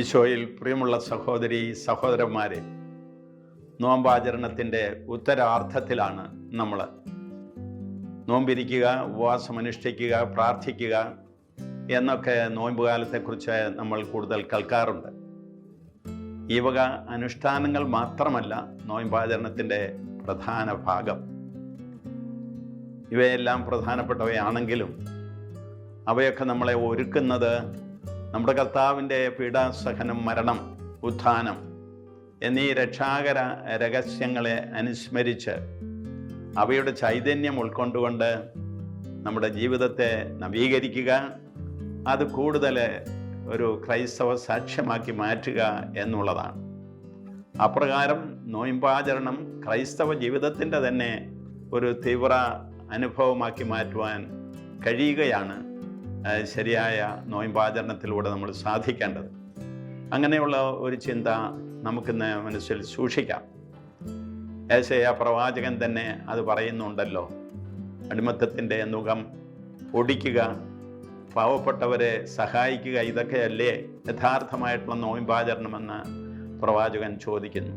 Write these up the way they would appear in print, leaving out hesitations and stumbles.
ഈശോയിൽ പ്രിയമുള്ള സഹോദരി സഹോദരന്മാരെ, നോമ്പാചരണത്തിൻ്റെ ഉത്തരാർത്ഥത്തിലാണ് നമ്മൾ. നോമ്പിരിക്കുക, ഉപവാസമനുഷ്ഠിക്കുക, പ്രാർത്ഥിക്കുക എന്നൊക്കെ നോമ്പുകാലത്തെക്കുറിച്ച് നമ്മൾ കൂടുതൽ കേൾക്കാറുണ്ട്. ഈ വക അനുഷ്ഠാനങ്ങൾ മാത്രമല്ല നോമ്പാചരണത്തിൻ്റെ പ്രധാന ഭാഗം. ഇവയെല്ലാം പ്രധാനപ്പെട്ടവയാണെങ്കിലും അവയൊക്കെ നമ്മളെ ഒരുക്കുന്നത് നമ്മുടെ കർത്താവിൻ്റെ പീഡാസഹനം, മരണം, ഉത്ഥാനം എന്നീ രക്ഷാകര രഹസ്യങ്ങളെ അനുസ്മരിച്ച് അവയുടെ ചൈതന്യം ഉൾക്കൊണ്ടുകൊണ്ട് നമ്മുടെ ജീവിതത്തെ നവീകരിക്കുക, അത് കൂടുതൽ ഒരു ക്രൈസ്തവ സാക്ഷ്യമാക്കി മാറ്റുക എന്നുള്ളതാണ്. അപ്രകാരം നോയമ്പാചരണം ക്രൈസ്തവ ജീവിതത്തിൻ്റെ തന്നെ ഒരു തീവ്ര അനുഭവമാക്കി മാറ്റുവാൻ കഴിയുകയാണ് ശരിയായ നോയമ്പാചരണത്തിലൂടെ നമ്മൾ സാധിക്കേണ്ടത്. അങ്ങനെയുള്ള ഒരു ചിന്ത നമുക്കിന്ന് മനസ്സിൽ സൂക്ഷിക്കാം. യേശയ്യാ പ്രവാചകൻ തന്നെ അത് പറയുന്നുണ്ടല്ലോ. അടിമത്തത്തിൻ്റെ നുകം ഒടിക്കുക, പാവപ്പെട്ടവരെ സഹായിക്കുക, ഇതൊക്കെയല്ലേ യഥാർത്ഥമായിട്ടുള്ള നോയമ്പാചരണമെന്ന് പ്രവാചകൻ ചോദിക്കുന്നു.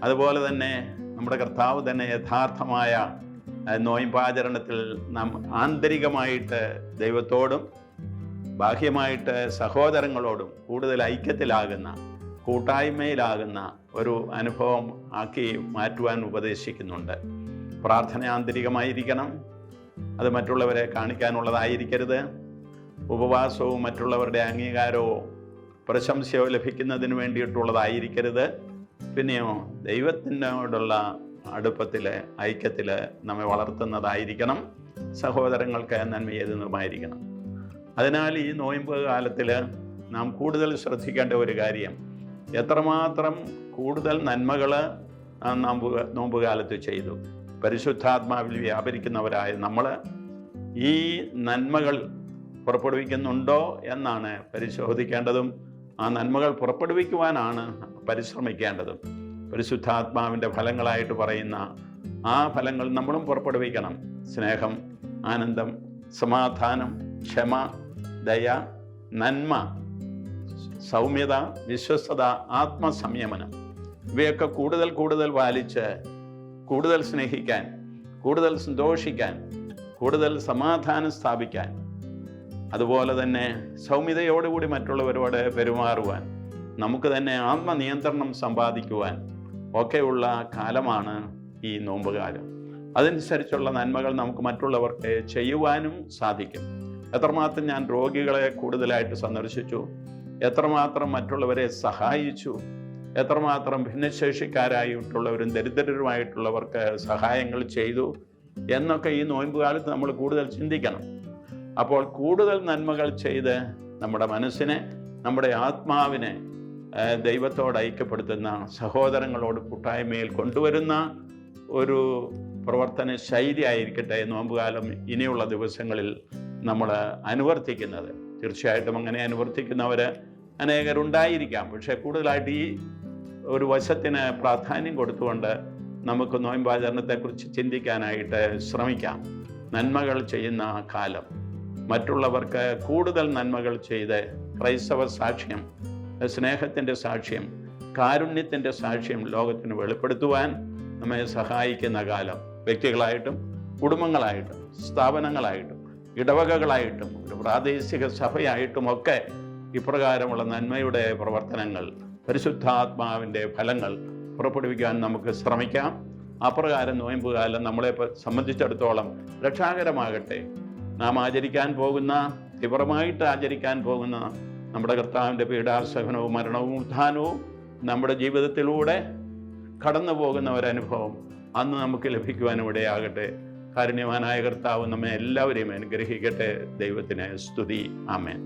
അതുപോലെ തന്നെ നമ്മുടെ കർത്താവ് തന്നെ യഥാർത്ഥമായ നോയമ്പാചരണത്തിൽ നാം ആന്തരികമായിട്ട് ദൈവത്തോടും ബാഹ്യമായിട്ട് സഹോദരങ്ങളോടും കൂടുതൽ ഐക്യത്തിലാകുന്ന, കൂട്ടായ്മയിലാകുന്ന ഒരു അനുഭവം ആക്കി മാറ്റുവാൻ ഉപദേശിക്കുന്നുണ്ട്. പ്രാർത്ഥന ആന്തരികമായിരിക്കണം, അത് മറ്റുള്ളവരെ കാണിക്കാനുള്ളതായിരിക്കരുത്. ഉപവാസവും മറ്റുള്ളവരുടെ അംഗീകാരമോ പ്രശംസയോ ലഭിക്കുന്നതിന് വേണ്ടിയിട്ടുള്ളതായിരിക്കരുത്. പിന്നെയോ ദൈവത്തിനോടുള്ള അടുപ്പത്തിൽ, ഐക്യത്തിൽ നമ്മെ വളർത്തുന്നതായിരിക്കണം. സഹോദരങ്ങൾക്ക് നന്മ ചെയ്യുന്നതുമായിരിക്കണം. അതിനാൽ ഈ നോയമ്പ് കാലത്തിൽ നാം കൂടുതൽ ശ്രദ്ധിക്കേണ്ട ഒരു കാര്യം, എത്രമാത്രം കൂടുതൽ നന്മകൾ നോമ്പ് കാലത്ത് ചെയ്തു. പരിശുദ്ധാത്മാവിൽ വ്യാപരിക്കുന്നവരായ നമ്മൾ ഈ നന്മകൾ പുറപ്പെടുവിക്കുന്നുണ്ടോ എന്നാണ് പരിശോധിക്കേണ്ടതും. ആ നന്മകൾ പുറപ്പെടുവിക്കുവാനാണ് പരിശ്രമിക്കേണ്ടതും. പരിശുദ്ധാത്മാവിൻ്റെ ഫലങ്ങളായിട്ട് പറയുന്ന ആ ഫലങ്ങൾ നമ്മളും പുറപ്പെടുവിക്കണം. സ്നേഹം, ആനന്ദം, സമാധാനം, ക്ഷമ, ദയ, നന്മ, സൗമ്യത, വിശ്വസ്തത, ആത്മസംയമനം, ഇവയൊക്കെ കൂടുതൽ കൂടുതൽ പാലിച്ച് കൂടുതൽ സ്നേഹിക്കാൻ, കൂടുതൽ സന്തോഷിക്കാൻ, കൂടുതൽ സമാധാനം സ്ഥാപിക്കാൻ, അതുപോലെ തന്നെ സൗമ്യതയോടുകൂടി മറ്റുള്ളവരോട് പെരുമാറുവാൻ, നമുക്ക് തന്നെ ആത്മനിയന്ത്രണം സമ്പാദിക്കുവാൻ ഒക്കെയുള്ള കാലമാണ് ഈ നോമ്പുകാലം. അതനുസരിച്ചുള്ള നന്മകൾ നമുക്ക് മറ്റുള്ളവർക്ക് ചെയ്യുവാനും സാധിക്കും. എത്രമാത്രം ഞാൻ രോഗികളെ കൂടുതലായിട്ട് സന്ദർശിച്ചു, എത്രമാത്രം മറ്റുള്ളവരെ സഹായിച്ചു, എത്രമാത്രം ഭിന്നശേഷിക്കാരായിട്ടുള്ളവരും ദരിദ്രരുമായിട്ടുള്ളവർക്ക് സഹായങ്ങൾ ചെയ്തു എന്നൊക്കെ ഈ നോയമ്പ് കാലത്ത് നമ്മൾ കൂടുതൽ ചിന്തിക്കണം. അപ്പോൾ കൂടുതൽ നന്മകൾ ചെയ്ത് നമ്മുടെ മനസ്സിനെ, നമ്മുടെ ആത്മാവിനെ ദൈവത്തോട് ഐക്യപ്പെടുത്തുന്ന, സഹോദരങ്ങളോട് കൂട്ടായ്മയിൽ കൊണ്ടുവരുന്ന ഒരു പ്രവർത്തന ശൈലി ആയിരിക്കട്ടെ നോമ്പുകാലം ഇനിയുള്ള ദിവസങ്ങളിൽ നമ്മൾ അനുവർത്തിക്കുന്നത്. തീർച്ചയായിട്ടും അങ്ങനെ അനുവർത്തിക്കുന്നവർ അനേകരുണ്ടായിരിക്കാം. പക്ഷേ കൂടുതലായിട്ട് ഈ ഒരു വശത്തിന് പ്രാധാന്യം കൊടുത്തുകൊണ്ട് നമുക്ക് നോയമ്പാചരണത്തെക്കുറിച്ച് ചിന്തിക്കാനായിട്ട് ശ്രമിക്കാം. നന്മകൾ ചെയ്യുന്ന കാലം, മറ്റുള്ളവർക്ക് കൂടുതൽ നന്മകൾ ചെയ്ത് ക്രൈസ്തവ സാക്ഷ്യം, സ്നേഹത്തിൻ്റെ സാക്ഷ്യം, കാരുണ്യത്തിൻ്റെ സാക്ഷ്യം ലോകത്തിന് വെളിപ്പെടുത്തുവാൻ നമ്മെ സഹായിക്കുന്ന കാലം. വ്യക്തികളായിട്ടും കുടുംബങ്ങളായിട്ടും സ്ഥാപനങ്ങളായിട്ടും ഇടവകകളായിട്ടും ഒരു പ്രാദേശിക സഭയായിട്ടുമൊക്കെ ഇപ്രകാരമുള്ള നന്മയുടെ പ്രവർത്തനങ്ങൾ, പരിശുദ്ധാത്മാവിൻ്റെ ഫലങ്ങൾ പുറപ്പെടുവിക്കാൻ നമുക്ക് ശ്രമിക്കാം. അപ്രകാരം നോയമ്പുകാലം നമ്മളെ സംബന്ധിച്ചിടത്തോളം രക്ഷാകരമാകട്ടെ. നാം ആചരിക്കാൻ പോകുന്ന, തീവ്രമായിട്ട് ആചരിക്കാൻ പോകുന്ന നമ്മുടെ കർത്താവിൻ്റെ പീഡാസഹനവും മരണവും ഉത്ഥാനവും നമ്മുടെ ജീവിതത്തിലൂടെ കടന്നു പോകുന്ന ഒരനുഭവം അന്ന് നമുക്ക് ലഭിക്കുവാനും ഇടയാകട്ടെ. കാരുണ്യവാനായ കർത്താവ് നമ്മെ എല്ലാവരെയും അനുഗ്രഹിക്കട്ടെ. ദൈവത്തിന് സ്തുതി. ആമേൻ.